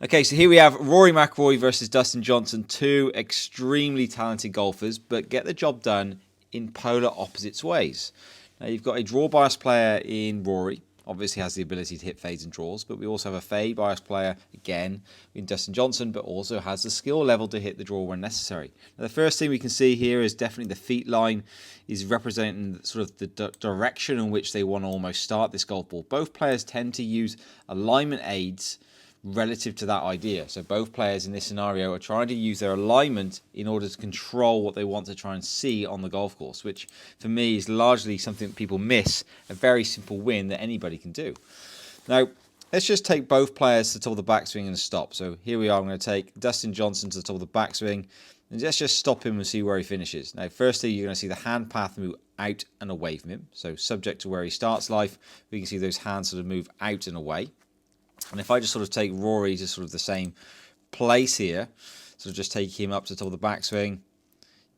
Okay, so here we have Rory McIlroy versus Dustin Johnson, two extremely talented golfers, but get the job done in polar opposites ways. Now, you've got a draw bias player in Rory, obviously has the ability to hit fades and draws, but we also have a fade bias player, again, in Dustin Johnson, but also has the skill level to hit the draw when necessary. Now, the first thing we can see here is definitely the feet line is representing sort of the direction in which they want to almost start this golf ball. Both players tend to use alignment aids relative to that idea. So both players in this scenario are trying to use their alignment in order to control what they want to try and see on the golf course, which for me is largely something that people miss, a very simple win that anybody can do. Now, let's just take both players to the top of the backswing and stop. So here we are, I'm going to take Dustin Johnson to the top of the backswing, and let's just stop him and see where he finishes. Now, firstly, you're going to see the hand path move out and away from him. So subject to where he starts life, we can see those hands sort of move out and away. And if I just sort of take Rory to sort of the same place here, sort of just take him up to the top of the backswing,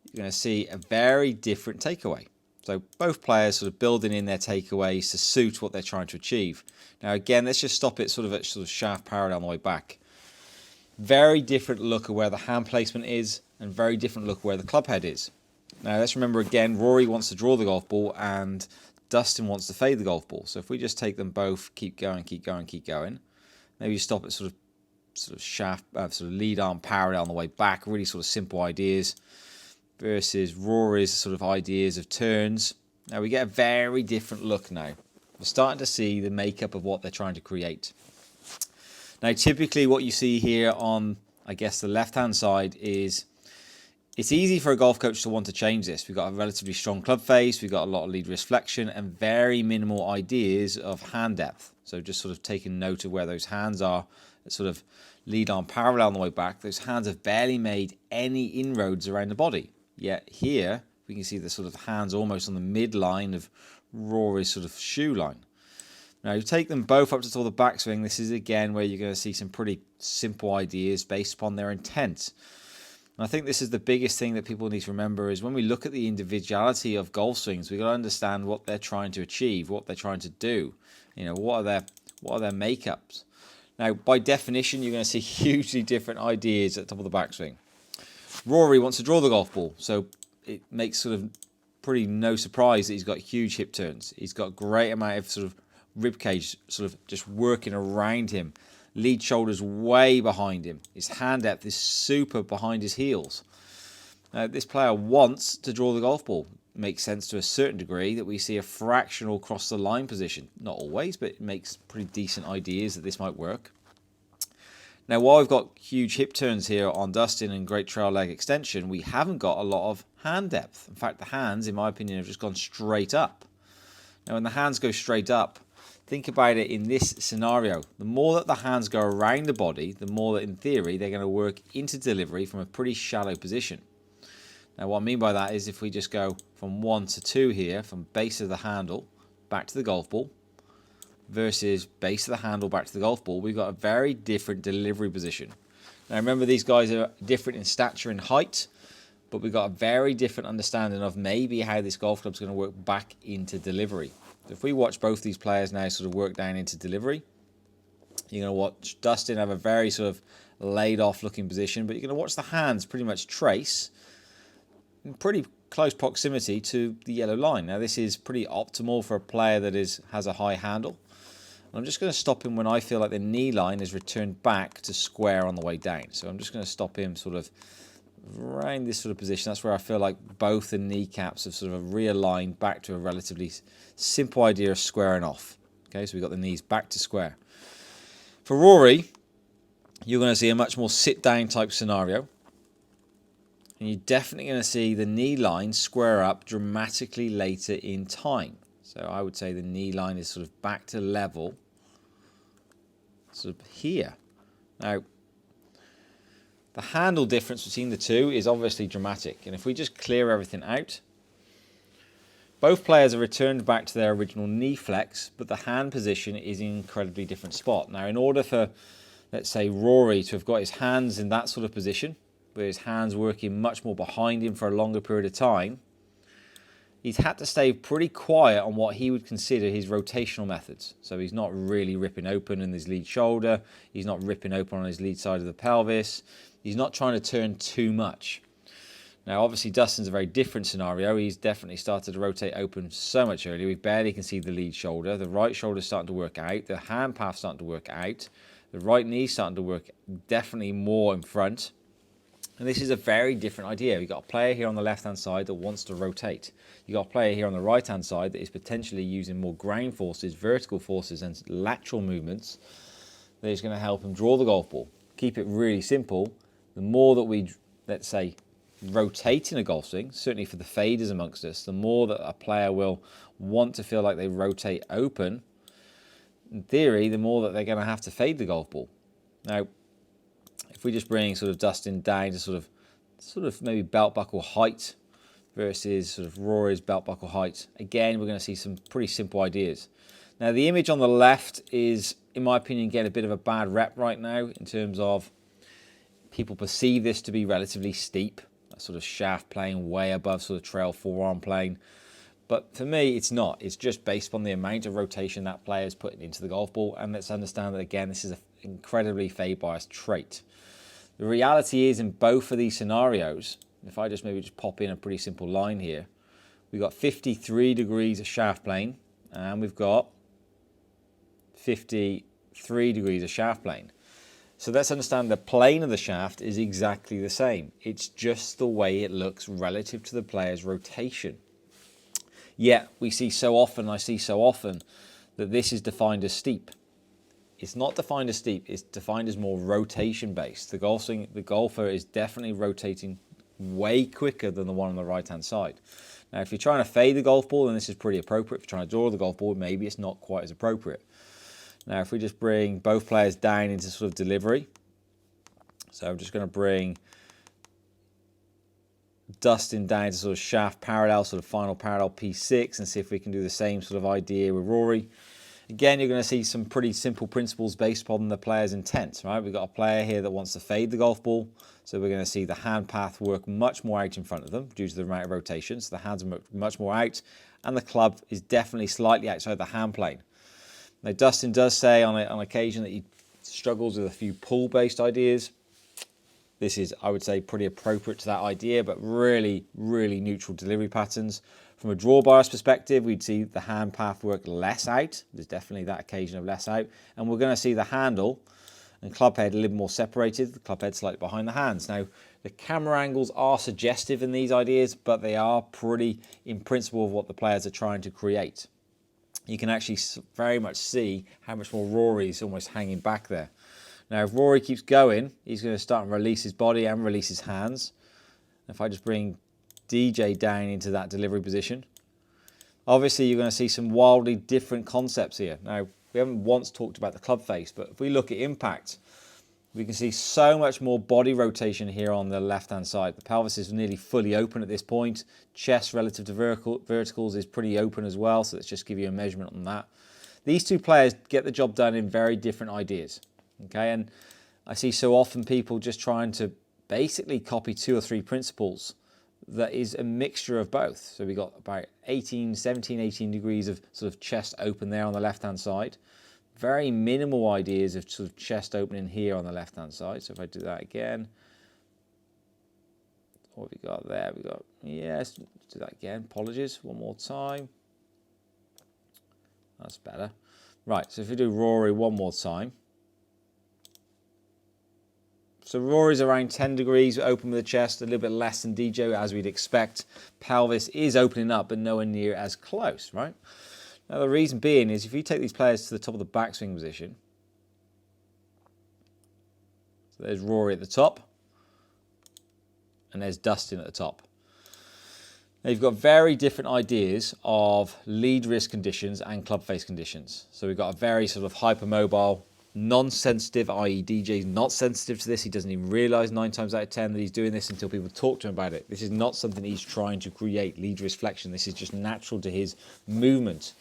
you're going to see a very different takeaway. So both players sort of building in their takeaways to suit what they're trying to achieve. Now again, let's just stop it sort of at sort of shaft parallel on the way back. Very different look at where the hand placement is and very different look where the club head is. Now let's remember again, Rory wants to draw the golf ball and Dustin wants to fade the golf ball. So if we just take them both, keep going, keep going, keep going. Maybe you stop at sort of shaft, sort of lead arm parallel on the way back. Really sort of simple ideas versus Rory's sort of ideas of turns. Now we get a very different look now. We're starting to see the makeup of what they're trying to create. Now typically what you see here on, I guess, the left-hand side is it's easy for a golf coach to want to change this. We've got a relatively strong club face, we've got a lot of lead wrist flexion and very minimal ideas of hand depth. So just sort of taking note of where those hands are, sort of lead arm parallel on the way back. Those hands have barely made any inroads around the body. Yet here we can see the sort of hands almost on the midline of Rory's sort of shoe line. Now you take them both up to the top of the backswing. This is again where you're going to see some pretty simple ideas based upon their intent. And I think this is the biggest thing that people need to remember is when we look at the individuality of golf swings, we've got to understand what they're trying to achieve, what they're trying to do. You know, what are their makeups? Now, by definition, you're going to see hugely different ideas at the top of the backswing. Rory wants to draw the golf ball, so it makes sort of pretty no surprise that he's got huge hip turns. He's got a great amount of sort of rib cage sort of just working around him. Lead shoulders way behind him. His hand depth is super behind his heels. This player wants to draw the golf ball. It makes sense to a certain degree that we see a fractional cross the line position. Not always, but it makes pretty decent ideas that this might work. Now, while we've got huge hip turns here on Dustin and great trail leg extension, we haven't got a lot of hand depth. In fact, the hands, in my opinion, have just gone straight up. Now, when the hands go straight up, think about it in this scenario. The more that the hands go around the body, the more that, in theory, they're going to work into delivery from a pretty shallow position. Now, what I mean by that is if we just go from 1 to 2 here, from base of the handle back to the golf ball, versus base of the handle back to the golf ball, we've got a very different delivery position. Now remember, these guys are different in stature and height, but we've got a very different understanding of maybe how this golf club's going to work back into delivery. So if we watch both these players now sort of work down into delivery, you're going to watch Dustin have a very sort of laid off looking position, but you're going to watch the hands pretty much trace in pretty close proximity to the yellow line. Now this is pretty optimal for a player that has a high handle. I'm just going to stop him when I feel like the knee line is returned back to square on the way down. So I'm just going to stop him sort of around this sort of position. That's where I feel like both the kneecaps have sort of realigned back to a relatively simple idea of squaring off. Okay, so we've got the knees back to square. For Rory, you're going to see a much more sit-down type scenario. And you're definitely going to see the knee line square up dramatically later in time. So I would say the knee line is sort of back to level, sort of here. Now, the handle difference between the two is obviously dramatic. And if we just clear everything out, both players are returned back to their original knee flex, but the hand position is in an incredibly different spot. Now, in order for, let's say, Rory to have got his hands in that sort of position, with his hands working much more behind him for a longer period of time, he's had to stay pretty quiet on what he would consider his rotational methods. So he's not really ripping open in his lead shoulder. He's not ripping open on his lead side of the pelvis. He's not trying to turn too much. Now, obviously, Dustin's a very different scenario. He's definitely started to rotate open so much earlier. We barely can see the lead shoulder. The right shoulder's starting to work out. The hand path's starting to work out. The right knee's starting to work definitely more in front. And this is a very different idea. We've got a player here on the left-hand side that wants to rotate. You've got a player here on the right-hand side that is potentially using more ground forces, vertical forces, and lateral movements that is going to help him draw the golf ball. Keep it really simple. The more that we, let's say, rotate in a golf swing, certainly for the faders amongst us, the more that a player will want to feel like they rotate open, in theory, the more that they're going to have to fade the golf ball. Now, if we just bring sort of Dustin down to sort of maybe belt buckle height versus sort of Rory's belt buckle height, again, we're going to see some pretty simple ideas. Now, the image on the left is, in my opinion, getting a bit of a bad rep right now in terms of people perceive this to be relatively steep, that sort of shaft plane way above sort of trail forearm plane. But for me, it's not. It's just based on the amount of rotation that player is putting into the golf ball. And let's understand that, again, this is an incredibly fade biased trait. The reality is, in both of these scenarios, if I just maybe just pop in a pretty simple line here, we've got 53 degrees of shaft plane, and we've got 53 degrees of shaft plane. So let's understand the plane of the shaft is exactly the same. It's just the way it looks relative to the player's rotation. Yet we see so often, I see so often, that this is defined as steep. It's not defined as steep, it's defined as more rotation based. The golfer is definitely rotating way quicker than the one on the right hand side. Now, if you're trying to fade the golf ball, then this is pretty appropriate. If you're trying to draw the golf ball, maybe it's not quite as appropriate. Now, if we just bring both players down into sort of delivery. So I'm just going to bring Dustin down to sort of shaft parallel, sort of final parallel P6, and see if we can do the same sort of idea with Rory. Again, you're going to see some pretty simple principles based upon the player's intent, right? We've got a player here that wants to fade the golf ball, so we're going to see the hand path work much more out in front of them due to the amount of rotation. So the hands are much more out, and the club is definitely slightly outside the hand plane. Now, Dustin does say on occasion that he struggles with a few pull-based ideas. This is, I would say, pretty appropriate to that idea, but really, really neutral delivery patterns. From a draw bias perspective, we'd see the hand path work less out. There's definitely that occasion of less out. And we're going to see the handle and club head a little more separated, the club head slightly behind the hands. Now, the camera angles are suggestive in these ideas, but they are pretty in principle of what the players are trying to create. You can actually very much see how much more Rory is almost hanging back there. Now, if Rory keeps going, he's going to start and release his body and release his hands. If I just bring DJ down into that delivery position, obviously you're going to see some wildly different concepts here. Now, we haven't once talked about the club face, but if we look at impact, we can see so much more body rotation here on the left-hand side. The pelvis is nearly fully open at this point. Chest relative to verticals is pretty open as well, so let's just give you a measurement on that. These two players get the job done in very different ideas. Okay, and I see so often people just trying to basically copy 2 or 3 principles that is a mixture of both. So we've got about 18 degrees of sort of chest open there on the left-hand side. Very minimal ideas of sort of chest opening here on the left-hand side. So if I do that again, what have we got there? We got, yes, do that again. Apologies, one more time. That's better. Right, so if we do Rory one more time. So Rory's around 10 degrees open with the chest, a little bit less than DJ as we'd expect. Pelvis is opening up, but nowhere near as close, right? Now the reason being is if you take these players to the top of the backswing position, so there's Rory at the top, and there's Dustin at the top. Now you've got very different ideas of lead wrist conditions and club face conditions. So we've got a very sort of hypermobile, non-sensitive, i.e. DJ's not sensitive to this. He doesn't even realise 9 times out of 10 that he's doing this until people talk to him about it. This is not something he's trying to create, lead wrist flexion. This is just natural to his movement.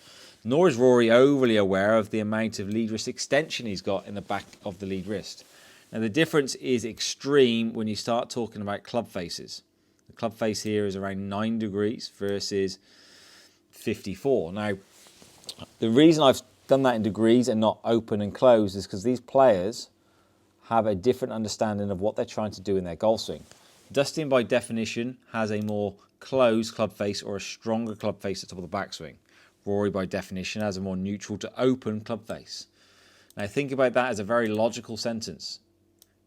Nor is Rory overly aware of the amount of lead wrist extension he's got in the back of the lead wrist. Now the difference is extreme when you start talking about club faces. The club face here is around 9 degrees versus 54. Now, the reason I've done that in degrees and not open and close is because these players have a different understanding of what they're trying to do in their golf swing. Dustin, by definition, has a more closed club face or a stronger club face at the top of the backswing. Rory, by definition, has a more neutral to open club face. Now, think about that as a very logical sentence.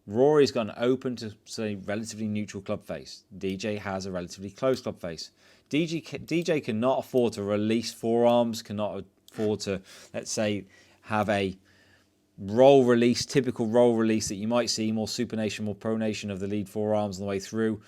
Rory's got an open to, say, relatively neutral club face. DJ has a relatively closed club face. DJ cannot afford to release forearms, cannot afford to, let's say, have a roll release, typical roll release that you might see, more supination, more pronation of the lead forearms on the way through.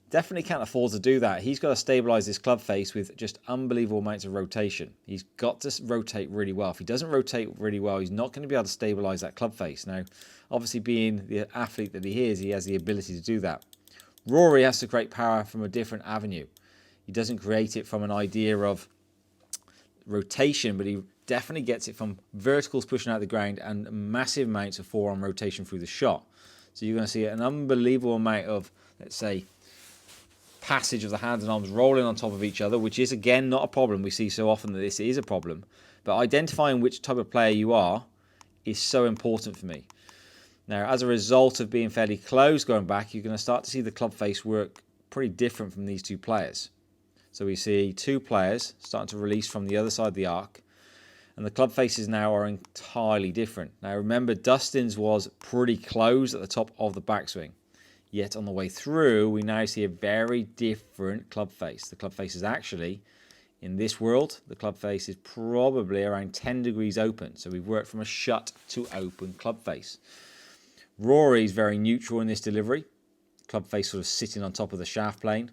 Definitely can't afford to do that. He's got to stabilize this club face with just unbelievable amounts of rotation. He's got to rotate really well. If he doesn't rotate really well, he's not going to be able to stabilize that club face. Now, obviously being the athlete that he is, he has the ability to do that. Rory has to create power from a different avenue. He doesn't create it from an idea of rotation, but he definitely gets it from verticals pushing out the ground and massive amounts of forearm rotation through the shot. So you're going to see an unbelievable amount of, let's say, passage of the hands and arms rolling on top of each other, which is, again, not a problem. We see so often that this is a problem. But identifying which type of player you are is so important for me. Now, as a result of being fairly close going back, you're going to start to see the club face work pretty different from these two players. So we see two players starting to release from the other side of the arc, and the club faces now are entirely different. Now, remember, Dustin's was pretty close at the top of the backswing. Yet on the way through, we now see a very different club face. The club face is actually, in this world, the club face is probably around 10 degrees open. So we've worked from a shut to open club face. Rory's very neutral in this delivery. Club face sort of sitting on top of the shaft plane.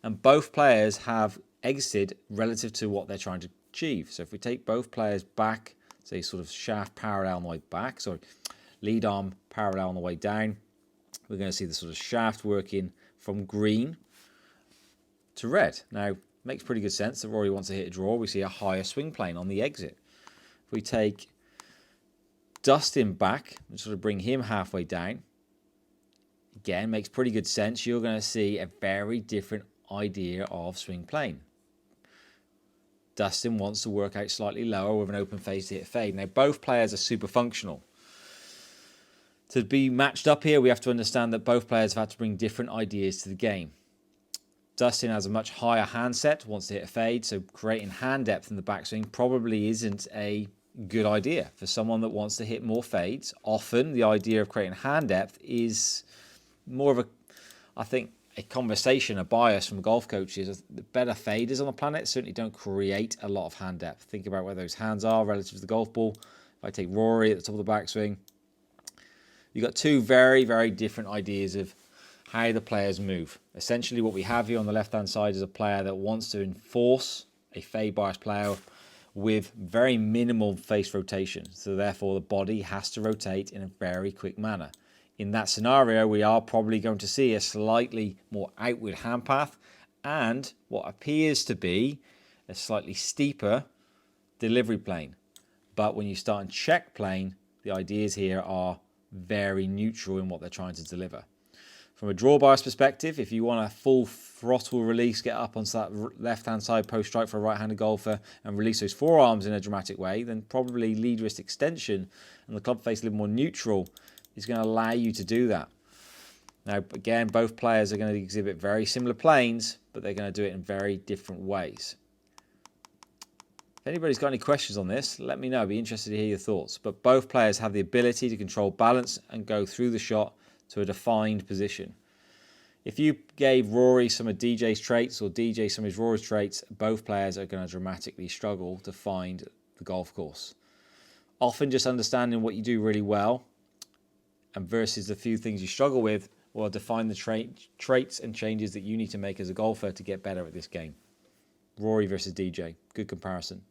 And both players have exited relative to what they're trying to achieve. So if we take both players back, say sort of shaft parallel on the way back, sorry, lead arm parallel on the way down, we're going to see the sort of shaft working from green to red. Now, makes pretty good sense that Rory wants to hit a draw. We see a higher swing plane on the exit. If we take Dustin back and sort of bring him halfway down, again, makes pretty good sense. You're going to see a very different idea of swing plane. Dustin wants to work out slightly lower with an open face to hit a fade. Now, both players are super functional. To be matched up here, we have to understand that both players have had to bring different ideas to the game. Dustin has a much higher hand set, wants to hit a fade, so creating hand depth in the backswing probably isn't a good idea. For someone that wants to hit more fades, often the idea of creating hand depth is more of a, I think, a conversation, a bias from golf coaches. The better faders on the planet certainly don't create a lot of hand depth. Think about where those hands are relative to the golf ball. If I take Rory at the top of the backswing, you've got two very, very different ideas of how the players move. Essentially what we have here on the left-hand side is a player that wants to enforce a fade bias player with very minimal face rotation. So therefore the body has to rotate in a very quick manner. In that scenario, we are probably going to see a slightly more outward hand path and what appears to be a slightly steeper delivery plane. But when you start in check plane, the ideas here are very neutral in what they're trying to deliver. From a draw bias perspective, if you want a full throttle release, get up onto that left-hand side post strike for a right-handed golfer and release those forearms in a dramatic way, then probably lead wrist extension and the club face a little more neutral is going to allow you to do that. Now, again, both players are going to exhibit very similar planes, but they're going to do it in very different ways. If anybody's got any questions on this, let me know. I'd be interested to hear your thoughts. But both players have the ability to control balance and go through the shot to a defined position. If you gave Rory some of DJ's traits or DJ some of his Rory's traits, both players are going to dramatically struggle to find the golf course. Often just understanding what you do really well and versus the few things you struggle with will define the traits and changes that you need to make as a golfer to get better at this game. Rory versus DJ. Good comparison.